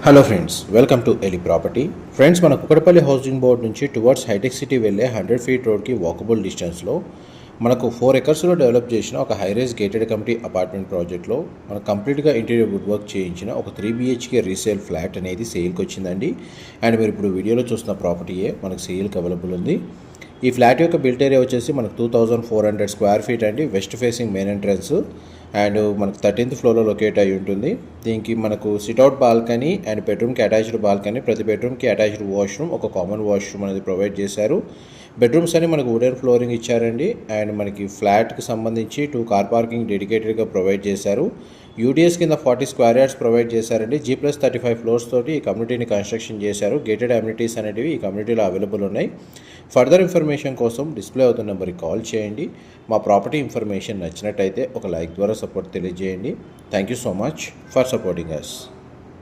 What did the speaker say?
Hello friends, welcome to Eli property. Friends, మన Kukatpally housing board నుంచి towards హైటెక్ city వెళ్ళే 100 ఫీట్ రోడ్కి వాకబుల్ డిస్టెన్స్లో మనకు 4 ఎకర్స్లో డెవలప్ చేసిన ఒక హైరైజ్ గేటెడ్ కమిటీ అపార్ట్మెంట్ ప్రాజెక్ట్లో మనకు కంప్లీట్గా ఇంటీరియర్ వుడ్ వర్క్ చేయించిన ఒక 3 BHK రీసేల్ ఫ్లాట్ అనేది సేల్కి వచ్చిందండి. అండ్ మీరు ఇప్పుడు వీడియోలో చూస్తున్న ప్రాపర్టీయే మనకు సేల్కి అవైలబుల్ ఉంది. ఈ ఫ్లాట్ యొక్క బిల్ట్ ఏరియా వచ్చేసి మనకు 2400 స్క్వేర్ ఫీట్ అండి. West facing main entrance and మనకు 13th ఫ్లోర్లో లొకేట్ అయి ఉంటుంది. దీనికి మనకు సిట్అవుట్ బాల్కనీ అండ్ బెడ్రూమ్కి అటాచ్డ్ బాల్కనీ, ప్రతి బెడ్రూమ్కి అటాచ్డ్ వాష్రూమ్, ఒక కామన్ వాష్రూమ్ అనేది ప్రొవైడ్ చేశారు. బెడ్రూమ్స్ అని మనకు వుడెన్ ఫ్లోరింగ్ ఇచ్చారండి. అండ్ మనకి ఫ్లాట్కి సంబంధించి 2 కార్ పార్కింగ్ డెడికేటెడ్గా ప్రొవైడ్ చేశారు. యూడిఎస్ కింద 40 స్క్వేర్ యార్డ్స్ ప్రొవైడ్ చేశారండి. G+35 ఫ్లోర్స్ తోటి ఈ కమ్యూనిటీని కన్స్ట్రక్షన్ చేశారు. గేటెడ్ అమ్యూనిటీస్ అనేవి ఈ కమ్యూనిటీలో అవైలబుల్ ఉన్నాయి. ఫర్దర్ ఇన్ఫర్మేషన్ కోసం డిస్ప్లే అవుతున్న నెంబర్కి కాల్ చేయండి. మా ప్రాపర్టీ ఇన్ఫర్మేషన్ నచ్చినట్టయితే ఒక లైక్ ద్వారా సపోర్ట్ తెలియజేయండి. Thank you so much for supporting us.